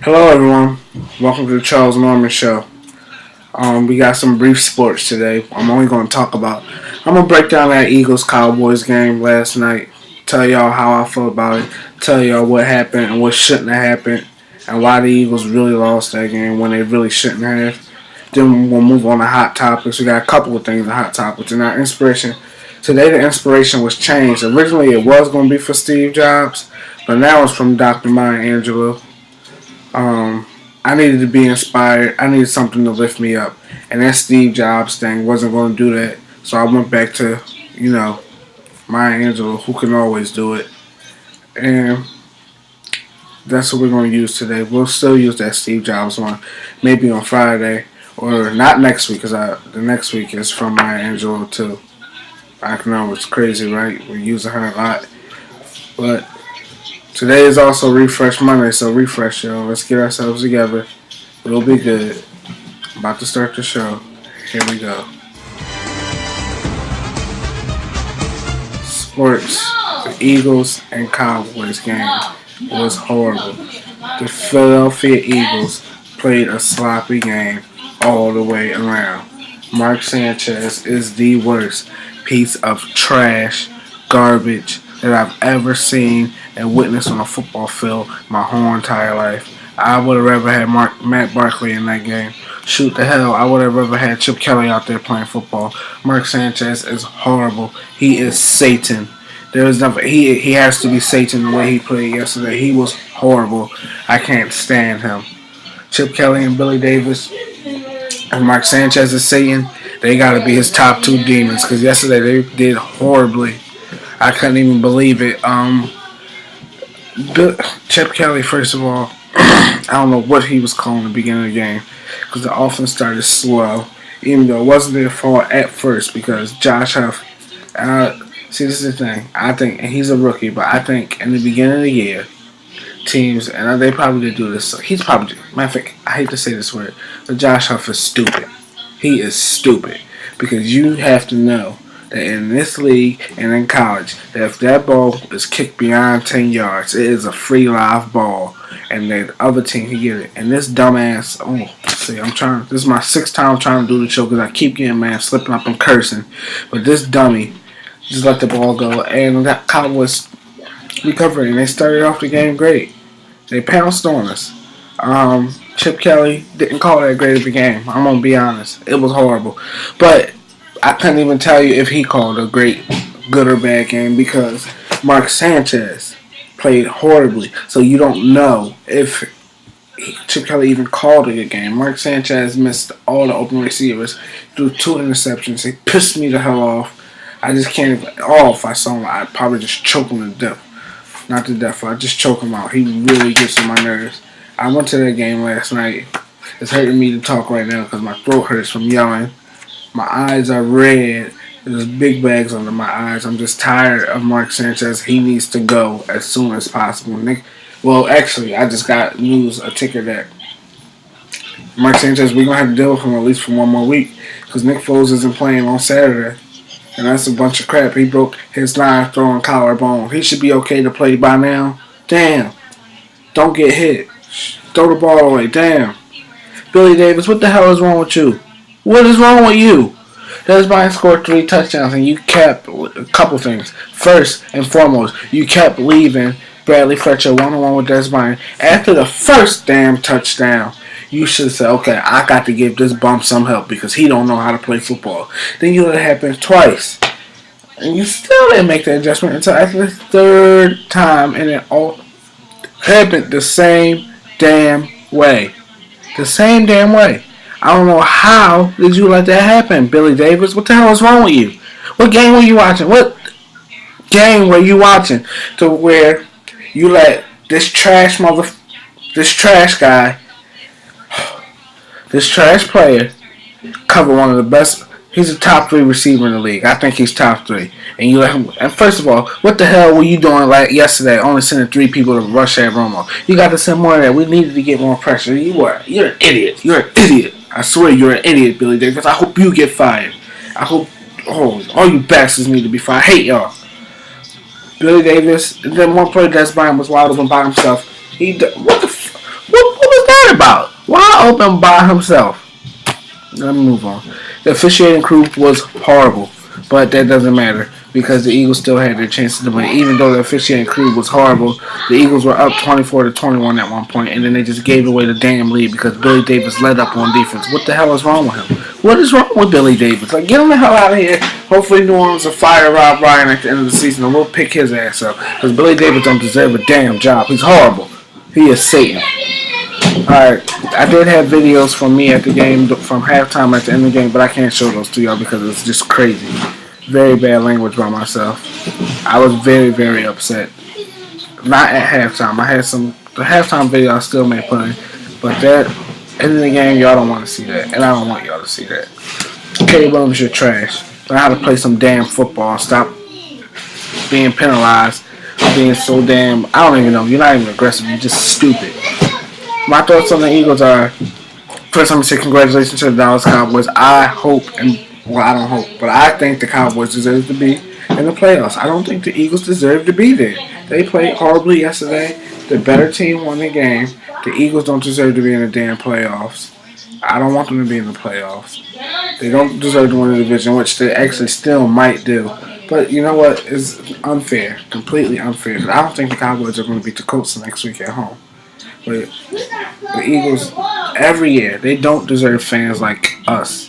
Hello, everyone. Welcome to the Charles Norman Show. We got some brief sports today. I'm only going to I'm going to break down that Eagles-Cowboys game last night, tell y'all how I feel about it, tell y'all what happened and what shouldn't have happened, and why the Eagles really lost that game when they really shouldn't have. Then we'll move on to hot topics. We got a couple of things in hot topics. And our inspiration. Today, the inspiration was changed. Originally, it was going to be for Steve Jobs, but now it's from Dr. Maya Angelou. I needed to be inspired. I needed something to lift me up. And that Steve Jobs thing wasn't going to do that. So I went back to, Maya Angelou, who can always do it. And that's what we're going to use today. We'll still use that Steve Jobs one, maybe on Friday. Or not next week, because the next week is from Maya Angelou too. I know it's crazy, right? We're using her a lot. But today is also Refresh Monday, so refresh, y'all. Let's get ourselves together. We'll be good. About to start the show. Here we go. Sports. The Eagles and Cowboys game was horrible. The Philadelphia Eagles played a sloppy game all the way around. Mark Sanchez is the worst piece of trash, garbage that I've ever seen and witnessed on a football field my whole entire life. I would have rather had Matt Barkley in that game. Shoot the hell, I would have rather had Chip Kelly out there playing football. Mark Sanchez is horrible. He is Satan. There is nothing. He has to be Satan the way he played yesterday. He was horrible. I can't stand him. Chip Kelly and Billy Davis and Mark Sanchez is Satan. They got to be his top two demons because yesterday they did horribly. I couldn't even believe it. Chip Kelly, first of all, I don't know what he was calling at the beginning of the game because the offense started slow, even though it wasn't their fault at first because Josh Huff. See, this is the thing. I think, and he's a rookie, but I think in the beginning of the year, teams, and they probably did do this. So he's probably, matter of fact, I hate to say this word, but Josh Huff is stupid. He is stupid because you have to know that in this league and in college, that if that ball is kicked beyond 10 yards, it is a free live ball, and the other team can get it. And this dumbass, this is my sixth time trying to do the show because I keep getting mad, slipping up and cursing, but this dummy just let the ball go, and that Cowboys recovered, and they started off the game great. They pounced on us. Chip Kelly didn't call that great of a game. I'm going to be honest. It was horrible. But I couldn't even tell you if he called a great, good or bad game because Mark Sanchez played horribly. So you don't know if Chip Kelly even called a good game. Mark Sanchez missed all the open receivers, threw 2 interceptions. He pissed me the hell off. I just can't even. If I saw him, I'd probably just choke him to death. Not to death, I'd just choke him out. He really gets on my nerves. I went to that game last night. It's hurting me to talk right now because my throat hurts from yelling. My eyes are red. There's big bags under my eyes. I'm just tired of Mark Sanchez. He needs to go as soon as possible. Actually, I just got news, a ticker that Mark Sanchez, we're going to have to deal with him at least for one more week because Nick Foles isn't playing on Saturday. And that's a bunch of crap. He broke his line throwing collarbone. He should be okay to play by now. Damn. Don't get hit. Throw the ball away. Damn. Billy Davis, what the hell is wrong with you? What is wrong with you? Dez Bryant scored 3 touchdowns and you kept a couple things. First and foremost, you kept leaving Bradley Fletcher one-on-one with Dez Bryant. After the first damn touchdown, you should say, okay, I got to give this bum some help because he don't know how to play football. Then you let it happen twice. And you still didn't make the adjustment until after the third time, and it all happened the same damn way. The same damn way. I don't know how did you let that happen, Billy Davis. What the hell is wrong with you? What game were you watching? What game were you watching to where you let this trash guy, this trash player, cover one of the best? He's a top 3 receiver in the league. I think he's top 3. And you let him. And first of all, what the hell were you doing like yesterday? Only sending 3 people to rush at Romo. You got to send more of that. We needed to get more pressure. You're an idiot. You're an idiot. I swear you're an idiot, Billy Davis. I hope you get fired. I hope. All you bastards need to be fired. I hate y'all. Billy Davis. And then one play, Dez Bryant was wide open by himself. What was about? Why open by himself? Let me move on. The officiating crew was horrible, but that doesn't matter because the Eagles still had their chances to win. Even though the officiating crew was horrible, the Eagles were up 24-21 at one point, and then they just gave away the damn lead because Billy Davis led up on defense. What the hell is wrong with him? What is wrong with Billy Davis? Like, get him the hell out of here. Hopefully New Orleans will fire Rob Ryan at the end of the season, and we'll pick his ass up because Billy Davis don't deserve a damn job. He's horrible. He is Satan. Alright, I did have videos from me at the game, from halftime at the end of the game, but I can't show those to y'all because it's just crazy. Very bad language by myself. I was very, very upset. Not at halftime. I had the halftime video I still may put in, but that, end of the game, y'all don't want to see that, and I don't want y'all to see that. Caleb Williams, you're trash. Learn how to play some damn football. Stop being penalized, being so damn, I don't even know, you're not even aggressive, you're just stupid. My thoughts on the Eagles are, first I'm going to say congratulations to the Dallas Cowboys. I hope, I don't hope, but I think the Cowboys deserve to be in the playoffs. I don't think the Eagles deserve to be there. They played horribly yesterday. The better team won the game. The Eagles don't deserve to be in the damn playoffs. I don't want them to be in the playoffs. They don't deserve to win the division, which they actually still might do. But you know what? It's unfair. Completely unfair. I don't think the Cowboys are going to beat the Colts next week at home. But the Eagles, every year, they don't deserve fans like us.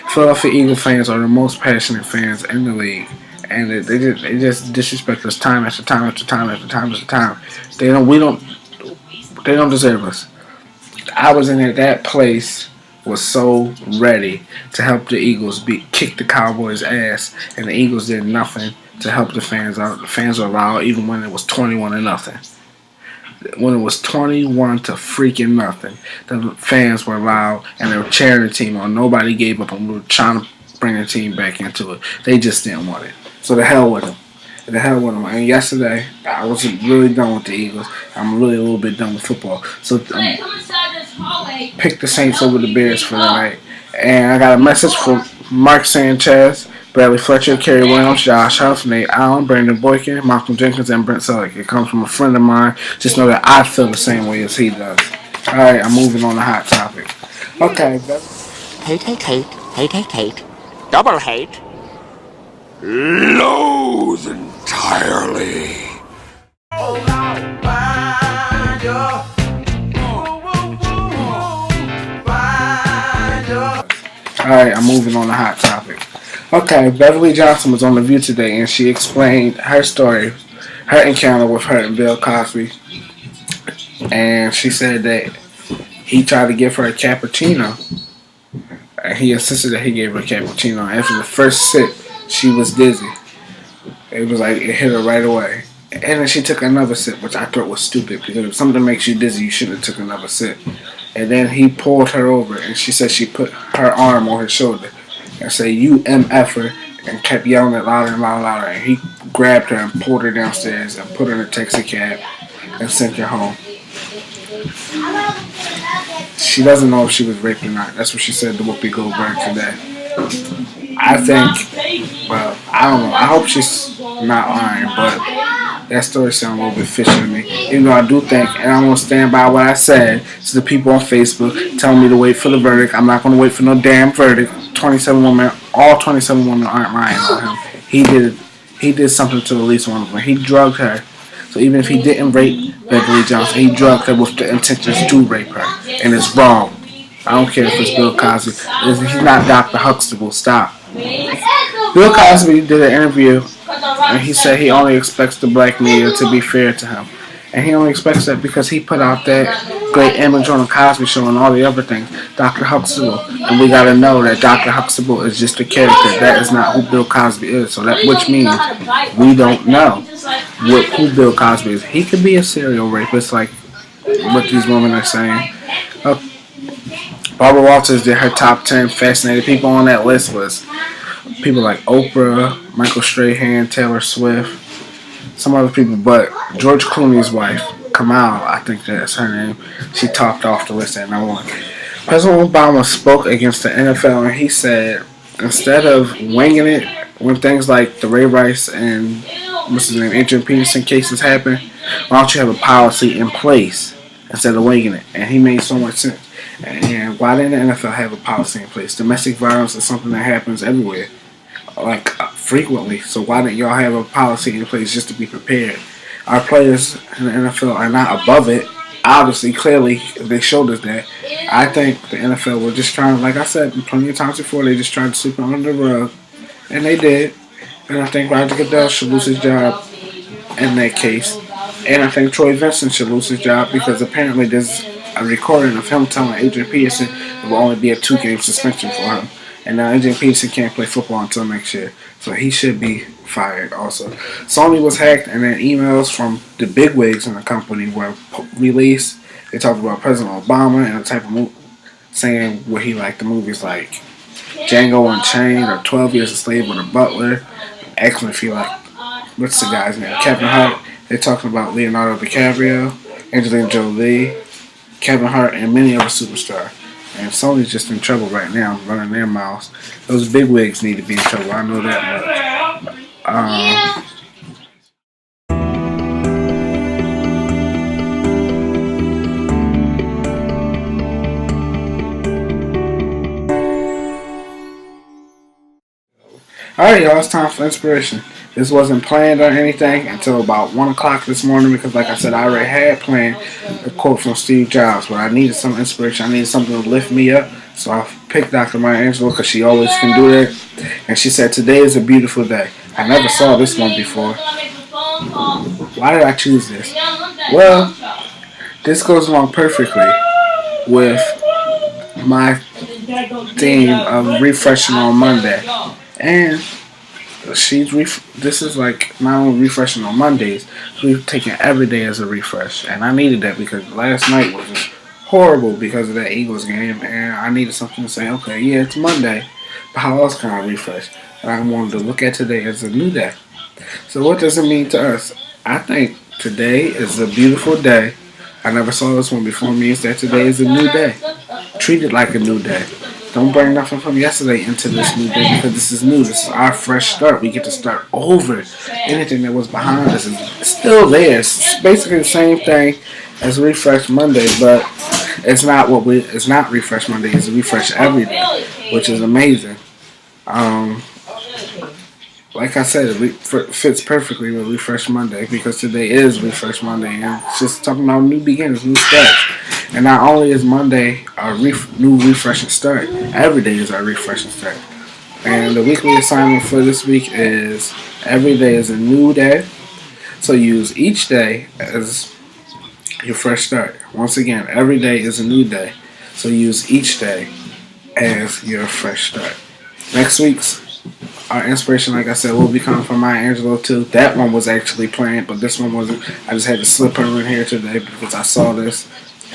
Philadelphia Eagle fans are the most passionate fans in the league. And they just disrespect us time after time after time after time after time. They don't deserve us. I was in there, that place was so ready to help the Eagles kick the Cowboys' ass, and the Eagles did nothing to help the fans out. The fans were loud even when it was 21-0. When it was 21 to freaking nothing, the fans were loud and they were cheering the team on. Nobody gave up and we were trying to bring the team back into it. They just didn't want it. So the hell with them. The hell with them. And yesterday, I was really done with the Eagles. I'm really a little bit done with football. So pick the Saints over the Bears for tonight. And I got a message from Mark Sanchez, Bradley Fletcher, Kerry Williams, Josh Huff, Nate Allen, Brandon Boykin, Malcolm Jenkins, and Brent Selleck. It comes from a friend of mine. Just know that I feel the same way as he does. Alright, I'm moving on to hot topic. Okay. Hate. Double hate. Loathe entirely. Alright, I'm moving on to hot topic. Okay, Beverly Johnson was on The View today, and she explained her story, her encounter with her and Bill Cosby. And she said that he tried to give her a cappuccino, and he insisted that he gave her a cappuccino. After the first sip, she was dizzy. It was like it hit her right away. And then she took another sip, which I thought was stupid, because if something makes you dizzy, you shouldn't have took another sip. And then he pulled her over, and she said she put her arm on his shoulder and said, "You MF'er," and kept yelling it louder and louder and louder. And he grabbed her and pulled her downstairs and put her in a taxi cab and sent her home. She doesn't know if she was raped or not. That's what she said to Whoopi Goldberg today. I think, well, I don't know. I hope she's not lying, but that story sounds a little bit fishy to me. Even though I do think, and I'm going to stand by what I said to the people on Facebook telling me to wait for the verdict. I'm not going to wait for no damn verdict. 27 women, all 27 women aren't lying on him. He did something to at least one of them. He drugged her. So even if he didn't rape Beverly Johnson, he drugged her with the intentions to rape her. And it's wrong. I don't care if it's Bill Cosby. He's not Dr. Huxtable. Stop. Bill Cosby did an interview, and he said he only expects the black media to be fair to him. And he only expects that because he put out that great image on the Cosby Show and all the other things, Dr. Huxtable. And we got to know that Dr. Huxtable is just a character. That is not who Bill Cosby is. So that, which means we don't know who Bill Cosby is. He could be a serial rapist, like what these women are saying. Barbara Walters did her top 10 fascinating people on that list was people like Oprah, Michael Strahan, Taylor Swift, some other people, but George Clooney's wife, Kamala, I think that's her name, she topped off the list at number one. President Obama spoke against the NFL, and he said, instead of winging it when things like the Ray Rice and Adrian Peterson cases happen, why don't you have a policy in place? instead of winging it. And he made so much sense. And why didn't the NFL have a policy in place? Domestic violence is something that happens everywhere, like frequently. So why didn't y'all have a policy in place just to be prepared? Our players in the NFL are not above it. Obviously, clearly, they showed us that. I think the NFL were just trying, like I said plenty of times before, they just tried to sweep it under the rug. And they did. And I think Roger Goodell should lose his job in that case. And I think Troy Vincent should lose his job because apparently there's a recording of him telling Adrian Peterson there will only be a 2-game suspension for him. And now Adrian Peterson can't play football until next year. So he should be fired also. Sony was hacked, and then emails from the bigwigs in the company were released. They talked about President Obama and the type of movie, saying what he liked the movies like Django Unchained or 12 Years a Slave with a Butler. Asking if he like, what's the guy's name? Kevin Hart. They're talking about Leonardo DiCaprio, Angelina Jolie, Kevin Hart, and many other superstars. And Sony's just in trouble right now, running their mouths. Those bigwigs need to be in trouble. I know that much. Alright, y'all, it's time for inspiration. This wasn't planned or anything until about 1 o'clock this morning because, like I said, I already had planned a quote from Steve Jobs, but I needed some inspiration. I needed something to lift me up, so I picked Dr. Maya Angelou because she always can do that. And she said, "Today is a beautiful day." I never saw this one before. Why did I choose this? Well, this goes along perfectly with my theme of refreshing on Monday. And this is like not only refreshing on Mondays, we've taken every day as a refresh. And I needed that because last night was just horrible because of that Eagles game. And I needed something to say, okay, yeah, it's Monday, but how else can I refresh? And I wanted to look at today as a new day. So what does it mean to us? I think today is a beautiful day. I never saw this one before. It means that today is a new day. Treat it like a new day. Don't bring nothing from yesterday into this new day because this is new. This is our fresh start. We get to start over. Anything that was behind us is still there. It's basically the same thing as Refresh Monday, but it's not Refresh Monday. It's Refresh Every Day, which is amazing. Like I said, it fits perfectly with Refresh Monday because today is Refresh Monday, and it's just talking about new beginnings, new starts. And not only is Monday our new refreshing start, every day is our refreshing start. And the weekly assignment for this week is every day is a new day. So use each day as your fresh start. Once again, every day is a new day. So use each day as your fresh start. Next week's our inspiration, like I said, will be coming from Maya Angelou too. That one was actually planned, but this one wasn't. I just had to slip her in here today because I saw this.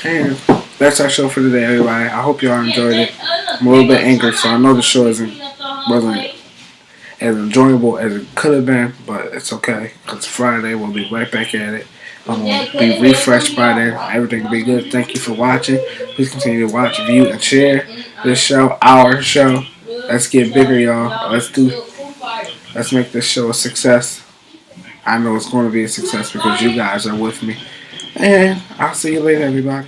And that's our show for today, everybody. I hope y'all enjoyed it. I'm a little bit angry, so I know the show wasn't as enjoyable as it could have been, but it's okay. Because Friday, we'll be right back at it. I'm going to be refreshed by then. Everything will be good. Thank you for watching. Please continue to watch, view, and share this show, our show. Let's get bigger, y'all. Let's make this show a success. I know it's going to be a success because you guys are with me. And I'll see you later, everybody.